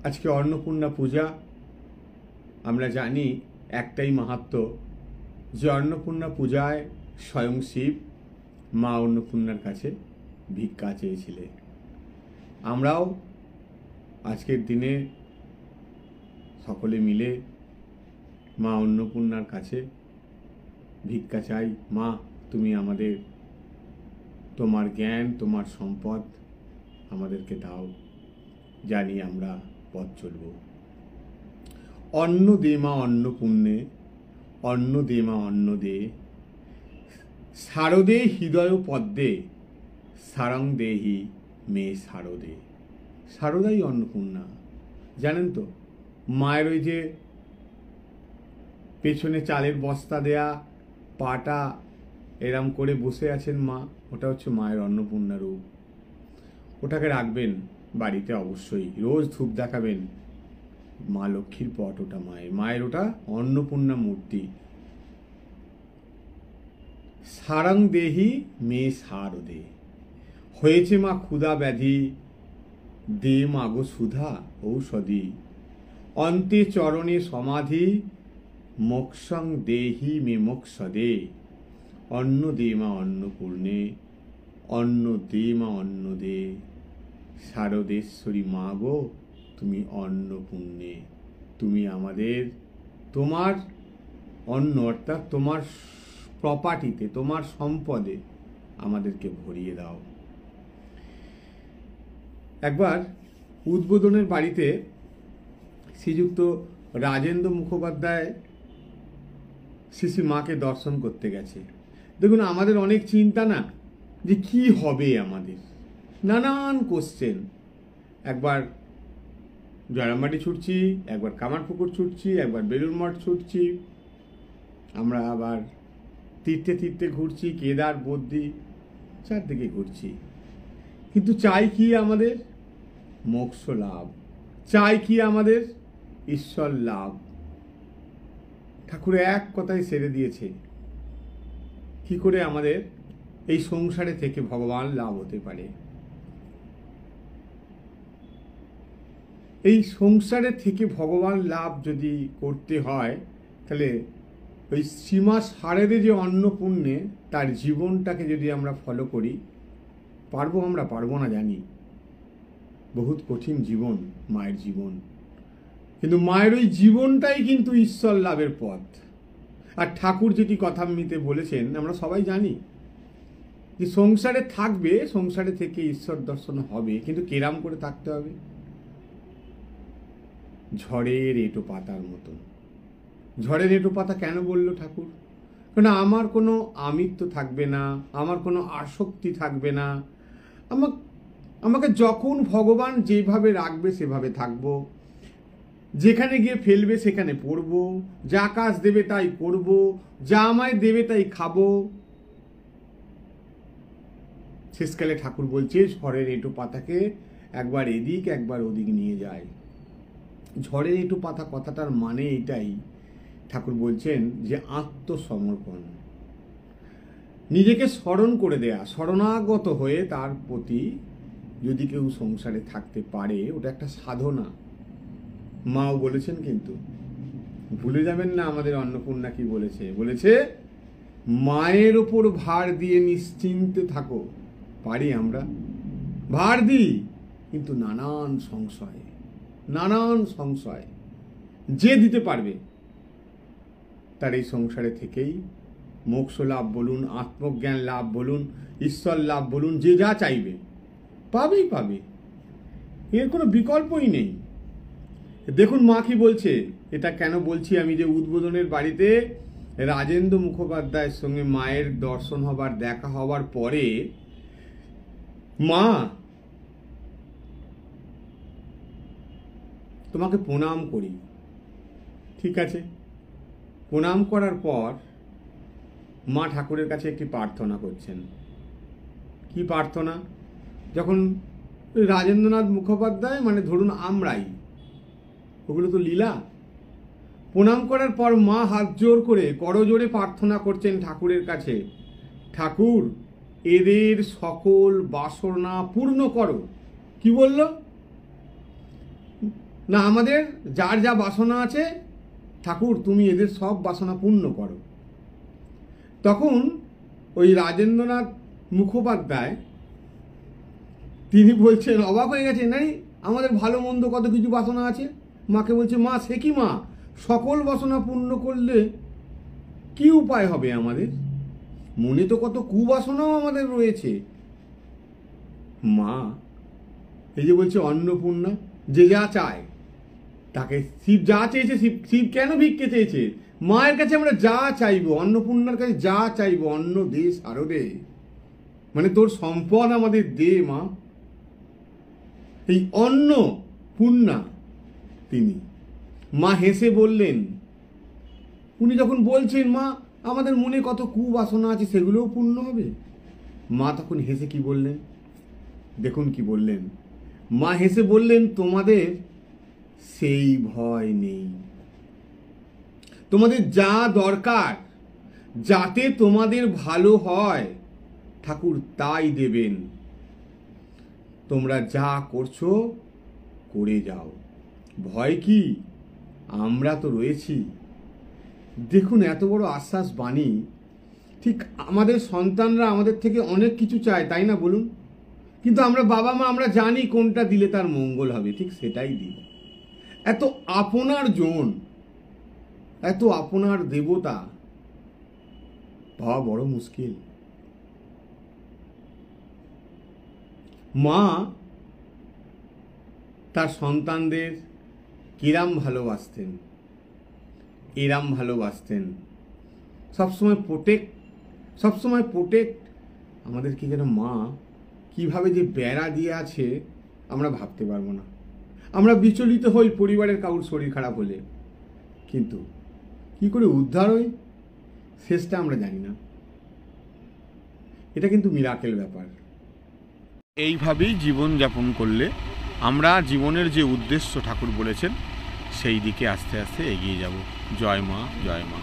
আজকে অন্নপূর্ণা পূজা। আমরা জানি একটাই মাহাত্ম্য, যে অন্নপূর্ণা পূজায় স্বয়ং শিব মা অন্নপূর্ণার কাছে ভিক্ষা চেয়েছিলেন। আমরাও আজকের দিনে সকলে মিলে মা অন্নপূর্ণার কাছে ভিক্ষা চাই। মা, তুমি আমাদের তোমার জ্ঞান, তোমার সম্পদ আমাদেরকে দাও, জানি আমরা পথ চলব। অন্ন দে মা অন্নপূর্ণে, অন্ন দে মা অন্ন দে, শারদে হৃদয় পদ্মে, সারং দেহি মে শারদে। শারদাই অন্নপূর্ণা, জানেন তো? মায়ের ওই যে পেছনে চালের বস্তা দেয়া, পাটা এরম করে বসে আছেন মা, ওটা হচ্ছে মায়ের অন্নপূর্ণা রূপ। ওটাকে রাখবেন বাড়িতে, অবশ্যই রোজ ধূপ দেখাবেন। মা লক্ষ্মীর পট ওটা, মায়ের ওটা অন্নপূর্ণা মূর্তি। সারং দেহি মে শারদে, হয়েছে মা ক্ষুধা ব্যাধি, দে মাগো সুধা ঔষধি, অন্তে চরণে সমাধি, মোক্ষং দেহি মে মোক্ষদে। অন্ন দে মা অন্নপূর্ণে, অন্ন দে মা অন্ন দে, শারদেশ্বরী মা গো তুমি অন্নপূর্ণে। তুমি আমাদের তোমার অন্ন, অর্থাৎ তোমার প্রপার্টিতে, তোমার সম্পদে আমাদেরকে ভরিয়ে দাও। একবার উদ্বোধনের বাড়িতে শ্রীযুক্ত রাজেন্দ্র মুখোপাধ্যায় শ্রী মাকে দর্শন করতে গেছে। দেখুন, আমাদের অনেক চিন্তা না, যে কি হবে আমাদের, নানান কোশ্চেন। একবার জয়রামবাটি ছুটছি, একবার কামারপুকুর ছুটছি, একবার বেলুড় মঠ ছুটছি, আমরা আবার তীর্থে তীর্থে ঘুরছি, কেদার বদ্রী চারদিকে ঘুরছি। কিন্তু চাই কি আমাদের? মোক্ষ লাভ। চাই কি আমাদের? ঈশ্বর লাভ। ঠাকুর এক কথায় সেরে দিয়েছে, কি করে আমাদের এই সংসারে থেকে ভগবান লাভ হতে পারে। এই সংসারে থেকে ভগবান লাভ যদি করতে হয়, তাহলে ওই সীমা সারের যে অন্নপূর্ণে তার জীবনটাকে যদি আমরা ফলো করি, পারবো আমরা? পারবো না জানি, বহুত কঠিন জীবন মায়ের জীবন, কিন্তু মায়ের ওই জীবনটাই কিন্তু ঈশ্বর লাভের পথ। আর ঠাকুর যেটি কথামৃতে বলেছেন আমরা সবাই জানি, যে সংসারে থাকবে, সংসারে থেকে ঈশ্বর দর্শন হবে, কিন্তু কেরাম করে থাকতে হবে? ঝড়ের এঁটো পাতার মতন। ঝড়ের এঁটো পাতা কেন বলল ঠাকুর? কারণ আমার কোনো আমিত্ব থাকবে না, আমার কোনো আসক্তি থাকবে না। আমাকে যখন ভগবান যেভাবে রাখবে সেভাবে থাকবো, যেখানে গিয়ে ফেলবে সেখানে পড়বো, যা কাজ দেবে তাই করব, যা আমায় দেবে তাই খাবো। শেষকালে ঠাকুর বলছে, ঝড়ের এঁটো পাতাকে একবার এদিক একবার ওদিক নিয়ে যায়। ঝড়ের এঁটো পাতা কথাটার মানে এটাই, ঠাকুর বলছেন যে আত্মসমর্পণ, নিজেকে স্মরণ করে দেয়া, শরণাগত হয়ে তার প্রতি যদি কেউ সংসারে থাকতে পারে, ওটা একটা সাধনা। মাও বলেছেন, কিন্তু ভুলে যাবেন না আমাদের অন্নপূর্ণা কি বলেছে। বলেছে, মায়ের ওপর ভার দিয়ে নিশ্চিন্তে থাকো। পারি আমরা? ভার দিই, কিন্তু নানান সংশয়, নানান সংশয়। যে দিতে পারবে তার এই সংসারে থেকেই মোক্ষ লাভ বলুন, আত্মজ্ঞান লাভ বলুন, ঈশ্বর লাভ বলুন, যে যা চাইবে পাবেই পাবে, এর কোনো বিকল্পই নেই। দেখুন মা কি বলছে। এটা কেন বলছি আমি, যে উদ্বোধনের বাড়িতে রাজেন্দ্র মুখোপাধ্যায়ের সঙ্গে মায়ের দর্শন হবার, দেখা হবার পরে মা তোমাকে প্রণাম করি। ঠিক আছে, প্রণাম করার পর মা ঠাকুরের কাছে একটি প্রার্থনা করছেন। কি প্রার্থনা? যখন রাজেন্দ্রনাথ মুখোপাধ্যায়, মানে ধরুন আমরাই, ওগুলো তো লীলা। প্রণাম করার পর মা হাত জোর করে করজোড়ে প্রার্থনা করছেন ঠাকুরের কাছে, ঠাকুর এদের সকল বাসনা পূর্ণ করো। কি বলল? না, আমাদের যার যা বাসনা আছে ঠাকুর তুমি এদের সব বাসনা পূর্ণ করো। তখন ওই রাজেন্দ্রনাথ মুখোপাধ্যায় তিনি বলছেন, অবাক হয়ে গেছেন, নাই আমাদের ভালো মন্দ কত কিছু বাসনা আছে। মাকে বলছে, মা সে কি মা, সকল বাসনা পূর্ণ করলে কি উপায় হবে আমাদের? মনে তো কত কুবাসনাও আমাদের রয়েছে। মা এই যে বলছে অন্নপূর্ণা, যে যা চায় তাকে শিব যা চেয়েছে, শিব কেন ভিক্ষে চেয়েছে? মায়ের কাছে আমরা যা চাইবো, অন্নপূর্ণার কাছে যা চাইবো, অন্ন দে শারদে, মানে তোর সম্পদ আমাদের দে মা। এই অন্নপূর্ণা তিনি। মা হেসে বললেন, উনি যখন বলছেন মা আমাদের মনে কত কুবাসনা আছে সেগুলোও পূর্ণ হবে। মা তখন হেসে কি বললেন, দেখুন কি বললেন। মা হেসে বললেন, তোমাদের সেই ভয় নেই। তোমাদের যা দরকার, যাতে তোমাদের ভালো হয় ঠাকুর তাই দেবেন। তোমরা যা করছো করে যাও, ভয় কি, আমরা তো রয়েছি। দেখুন এত বড় আশ্বাস বাণী। ঠিক আমাদের সন্তানরা আমাদের থেকে অনেক কিছু চায়, তাই না বলুন? কিন্তু আমরা বাবা মা আমরা জানি কোনটা দিলে তার মঙ্গল হবে, ঠিক সেটাই দিই। এত আপনার জন, এত আপনার দেবতা পাওয়া বড় মুশকিল। মা তার সন্তানদের কিরাম ভালোবাসতেন, এরাম ভালোবাসতেন, সবসময় প্রোটেক্ট। আমাদেরকে যেন মা কিভাবে যে বেড়া দিয়ে আছে আমরা ভাবতে পারবো না। আমরা বিচলিত হই পরিবারের কারোর শরীর খারাপ হলে, কিন্তু কি করে উদ্ধার হই শেষটা আমরা জানি না। এটা কিন্তু মিরাকেল ব্যাপার। এইভাবেই জীবন যাপন করলে আমরা জীবনের যে উদ্দেশ্য ঠাকুর বলেছেন সেই দিকে আস্তে আস্তে এগিয়ে যাব। জয় মা, জয় মা।